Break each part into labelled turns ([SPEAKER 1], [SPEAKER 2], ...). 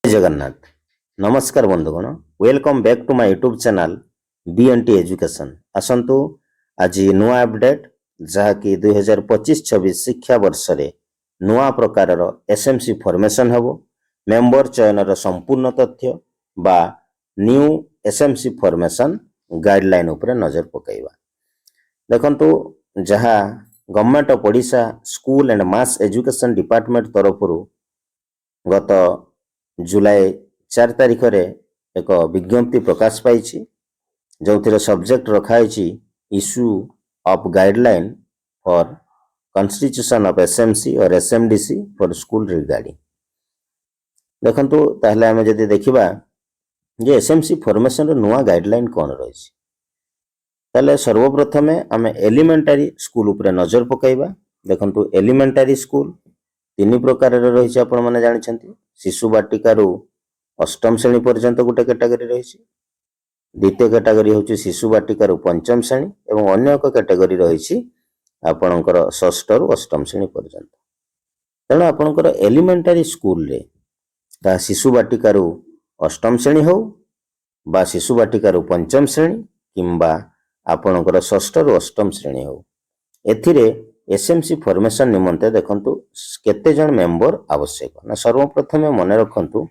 [SPEAKER 1] जय जगन्नाथ। नमस्कार बंधुगण, welcome back to my YouTube channel BNT education. आसंतु आज नुआ अपडेट जहाँकि 2025-26 शिक्षा वर्ष रे नुआ प्रकार एसएमसी फॉर्मेशन हेबो। मेंबर चयन संपूर्ण तथ्य बा न्यू एसएमसी फॉर्मेशन गाइडलाइन उपरे नजर पकाइबा। देखंतु जहाँ government of Odisha school and mass education department तरफ गत जुलाई 4 तारिख रे एक विज्ञप्ति प्रकाश पाई जो सब्जेक्ट रखाई issue of guideline for constitution of SMC और एसएमडीसी फॉर स्कूल रिगार्डिंग। देखंतु ताहले हमें जदि देखिबा जे एसएमसी फॉर्मेशन रो नुआ गाइडलाइन कोन रही ताहले सर्वप्रथमे आम एलिमेंटारी स्कूल उपरे नजर पकाइबा। देखंतु एलिमेंटारी स्कूल तीन प्रकार रही आपण माने जानिछंती। शिशु बाटिका रु अष्टम श्रेणी पर्यंत गोटे कैटेगरी रही। द्वितीय कैटेगरी होची शिशु बाटिका रु पंचम श्रेणी एवं अन्य एक कैटेगरी रही आपणकर षष्ठ रु अष्टम श्रेणी पर्यंत। तेणु आपणकर एलिमेंटारी स्कूल रे ता शिशु बाटिका रु अष्टम श्रेणी हो बा शिशु बाटिका रु पंचम श्रेणी किंबा आपणकर षष्ठ रु अष्टम श्रेणी हो, एथिरे एसएमसी फॉर्मेशन निमंते देखंतु केते जन मेंबर आवश्यक ना। सर्वप्रथम मन रखंतु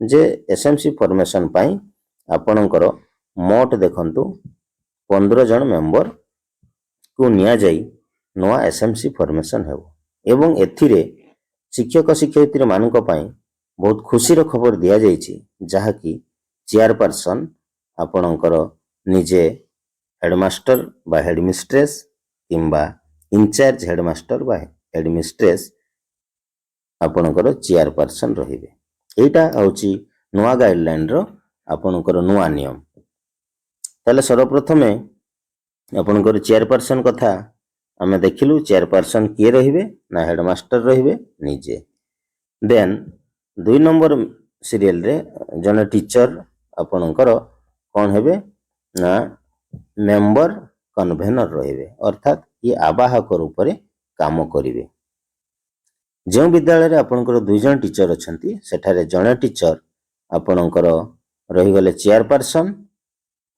[SPEAKER 1] जे एसएमसी फॉर्मेशन पाई आपणकर मोट देखंतु 15 जन मेंबर को निया जाई नवा एसएमसी फॉर्मेशन हेबो। एवं एथिरे शिक्षक शिक्षयित्री मानक पाई बहुत खुशी रो खबर दिया जाईची जहा कि चेयरपर्सन आपणकर निजे हेडमास्टर बा हेडमिस्ट्रेस किंबा इंचार्ज हेडमास्टर बा हेडमिस्ट्रेस आपणकर चेयरपर्सन रहिबे। एटा होची नुआ गाइडलाइन रो आपणकर नुआ नियम। ताले सर्वप्रथमे आपणकर चेयरपर्सन कथा आमे देखिलु। चेयरपर्सन किए रहिबे ना हेडमास्टर रहिबे निजे। देन 2 नंबर सीरियल रे जने टीचर आपणकर कोन हेबे ना मेंबर कन्वेनर रहिबे, अर्थात ये आवाहक रूप में काम करिवे। जो विद्यालय रे आपणकर 2 जन टीचर अछंती सेठारे जने टीचर आपणकर रहिगले चेयरपर्सन,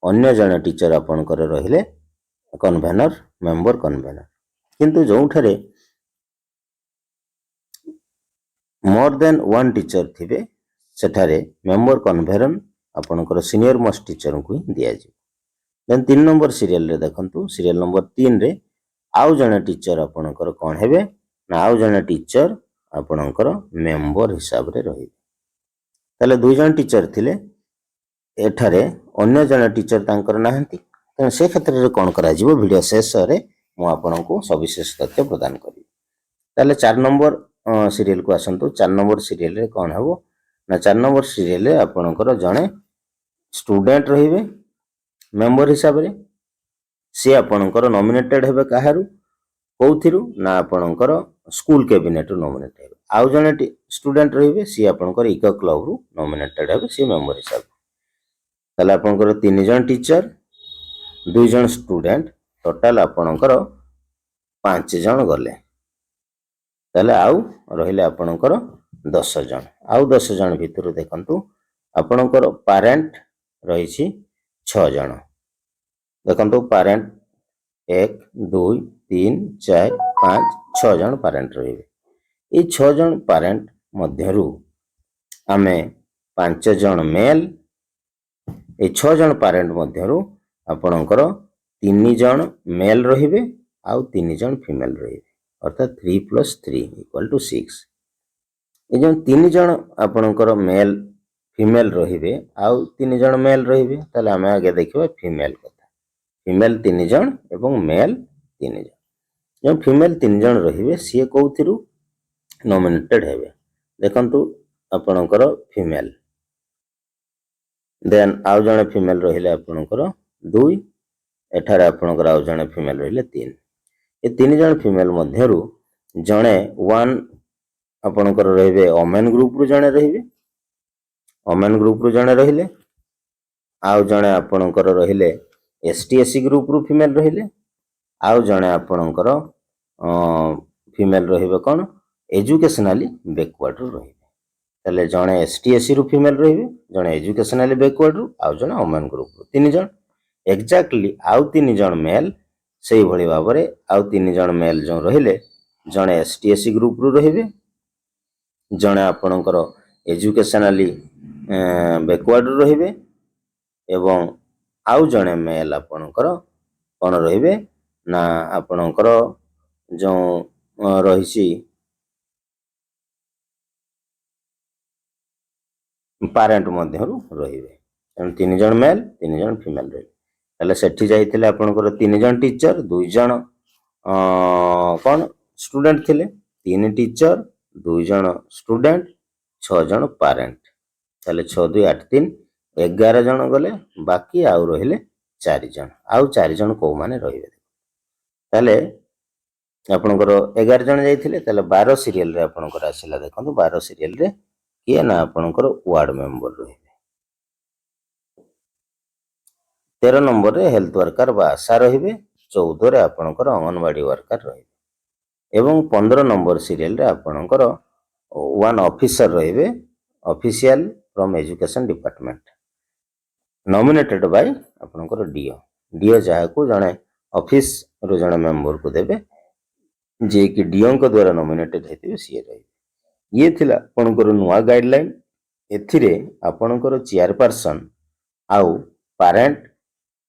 [SPEAKER 1] अन्य जने टीचर आपणकर रहिले कन्वेनर मेंबर कन्वेनर। किंतु जोठारे मोर देन 1 टीचर थिबे सेठारे मेंबर कन्वेनर आपणकर सीनियर मोस्ट टीचर को दिया जाय। देन 3 नंबर सीरियल रे देखंतु सीरियल नंबर 3 रे आउ जने टीचर आपणकर कोन हेबे ना आउ जने टीचर आपणकर मेंबर हिसाब रे रहिबे। ताले 2 जन टीचर थिले एठारे अन्य जने टीचर तांकर नाहंती, त से क्षेत्र रे कोन करा जिवो वीडियो शेष रे मु आपनको सविशेष तथ्य प्रदान करी। ताले 4 नंबर सीरियल को आसंतु। 4 नंबर सीरियल रे कोन हेबो ना 4 नंबर सीरियल रे आपणकर जने स्टूडेंट रहिबे मेंबर हिसाब रे। से आपणकर नॉमिनेटेड हेबे काहारू कोथिरू ना आपणकर स्कूल कैबिनेट नॉमिनेट हेबे। आउ जने स्टूडेंट रहिबे सी आपणकर इको क्लब रु नॉमिनेटेड हेबे सी मेंबर हिसाब। ताले आपणकर 3 जन टीचर 2 जन स्टूडेंट टोटल आपणकर 5 जन गले। ताले आउ रहिले आपणकर 10 जन। आउ 10 जन भितरु देखंतु आपणकर पेरेंट रहिछि 6 जन। देखंतु पेरेंट 1 2 3 4 5 6 जन पेरेंट रहिबे। ए 6 जन पेरेंट मध्यरु आमे 5 जन मेल, ए 6 जन पेरेंट मध्यरु आपणकर 3 जन मेल रहिबे आउ 3 जन फीमेल रहिबे, अर्थात 3 + 3 = 6। ए जन 3 जन आपणकर मेल फीमेल रहिबे आउ 3 जन मेल रहिबे। ताले आमे आगे देखिबा फीमेल कथा। फीमेल 3 जन एवं मेल 3 जन। जो फीमेल 3 जन रहिबे सी कोथिरू नॉमिनेटेड हेबे। देखंतु आपणकर फीमेल। देन आउ जने फीमेल रहिले आपणकर 2, एठारे आपणकर आउ जने फीमेल रहिले 3। ए 3 जन फीमेल मध्यरु जने 1 आपणकर रहिबे ओमेन ग्रुप रु जने रहिबे। ओमेन ग्रुप रु जने रहिले आउ जने आपणकर रहिले एसटीएससी ग्रुप रु फीमेल रहिले आउ जने आपणकर फीमेल रहिबे कोन एजुकेशनली बैकवर्ड रु रहिबे। ତାହେଲେ ଜଣେ ST/SC ରୁ ଫିମେଲ ରହିବେ, ଜଣେ ଏଜୁକେସନାଲି ବ୍ୟାକୱାର୍ଡ ରୁ, ଆଉ ଜଣେ ଓମେନ ଗ୍ରୁପ ରୁ, 3 ଜଣ। ଏକ୍ଜାକ୍ଟଲି ଆଉ 3 ଜଣ ମେଲ ସେଇଭଳି ଭାବରେ ଆଉ 3 ଜଣ ମେଲ ଯେଉଁ ରହିଲେ, ଜଣେ ST/SC ଗ୍ରୁପ ରୁ ରହିବେ, ଜଣେ ଆପଣଙ୍କର ଏଜୁକେସନାଲି ବ୍ୟାକୱାର୍ଡ ରୁ ରହିବେ ଏବଂ ଆଉ ଜଣେ ମେଲ ଆପଣଙ୍କର କ'ଣ ରହିବେ ନା ଆପଣଙ୍କର ଯେଉଁ ରହିଛି ପାରେଣ୍ଟ ମଧ୍ୟରୁ ରହିବେ। ତେଣୁ 3 ଜଣ ମେଲ 3 ଜଣ ଫିମେଲ ରହିବେ। ତାହେଲେ ସେଠି ଯାଇଥିଲେ ଆପଣଙ୍କର 3 ଜଣ ଟିଚର, 2 ଜଣ କ'ଣ ଷ୍ଟୁଡେଣ୍ଟ ଥିଲେ, 3 ଟିଚର, 2 ଜଣ ଷ୍ଟୁଡେଣ୍ଟ, 6 ଜଣ ପାରେଣ୍ଟ। ତାହେଲେ 6 2 8 3 11 ଜଣ ଗଲେ, ବାକି ଆଉ ରହିଲେ 4 ଜଣ। ଆଉ 4 ଜଣ କୋଉମାନେ ରହିବେ? ତାହେଲେ ଆପଣଙ୍କର 11 ଜଣ ଯାଇଥିଲେ, ତାହେଲେ 12 ସିରିଏଲରେ ଆପଣଙ୍କର ଆସିଲା। ଦେଖନ୍ତୁ 12 ସିରିଏଲରେ କିଏ ନା ଆପଣଙ୍କର ୱାର୍ଡ ମେମ୍ବର ରହିବେ। 13 ନମ୍ବରରେ ହେଲ୍ଥ ୱାର୍କର ବା ଆଶା ରହିବେ, 14ରେ ଆପଣଙ୍କର ଅଙ୍ଗନବାଡି ୱାର୍କର ରହିବେ ଏବଂ 15 ନମ୍ବର ସିରିଏଲରେ ଆପଣଙ୍କର 1 ଅଫିସର ରହିବେ, official from education department, nominated by ଆପଣଙ୍କର DO ଯାହାକୁ ଜଣେ ଅଫିସରୁ ଜଣେ ମେମ୍ବରକୁ ଦେବେ, ଯିଏକି DOଙ୍କ ଦ୍ୱାରା ନମିନେଟେଡ ହେଇଥିବେ ସିଏ ରହିବେ। ଇଏ ଥିଲା ଆପଣଙ୍କର ନୂଆ ଗାଇଡଲାଇନ। ଏଥିରେ ଆପଣଙ୍କର ଚେୟାରପର୍ସନ ଆଉ ପାରେଣ୍ଟ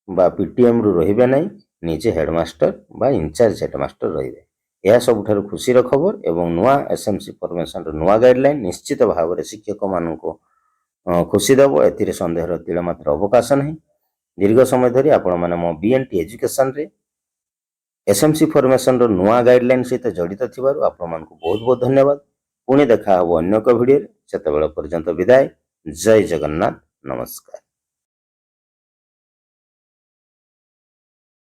[SPEAKER 1] ବା PTM ରୁ ରହିବେ ନାହିଁ, ନିଜେ ହେଡମାଷ୍ଟର ବା ଇନଚାର୍ଜ ହେଡମାଷ୍ଟର ରହିବେ। ଏହା ସବୁଠାରୁ ଖୁସିର ଖବର ଏବଂ ନୂଆ SMC ଫର୍ମେସନର ନୂଆ ଗାଇଡଲାଇନ ନିଶ୍ଚିତ ଭାବରେ ଶିକ୍ଷକମାନଙ୍କୁ ଖୁସି ଦେବ, ଏଥିରେ ସନ୍ଦେହର ତିଳମାତ୍ର ଅବକାଶ ନାହିଁ। ଦୀର୍ଘ ସମୟ ଧରି ଆପଣମାନେ ମୋ BNT ଏଜୁକେସନରେ SMC ଫର୍ମେସନର ନୂଆ ଗାଇଡଲାଇନ ସହିତ ଜଡ଼ିତ ଥିବାରୁ ଆପଣମାନଙ୍କୁ ବହୁତ ବହୁତ ଧନ୍ୟବାଦ। ପୁଣି ଦେଖା ହେବ ଅନ୍ୟ ଏକ ଭିଡ଼ିଓରେ। ସେତେବେଳେ ପର୍ଯ୍ୟନ୍ତ ବିଦାୟ। ଜୟ ଜଗନ୍ନାଥ, ନମସ୍କାର।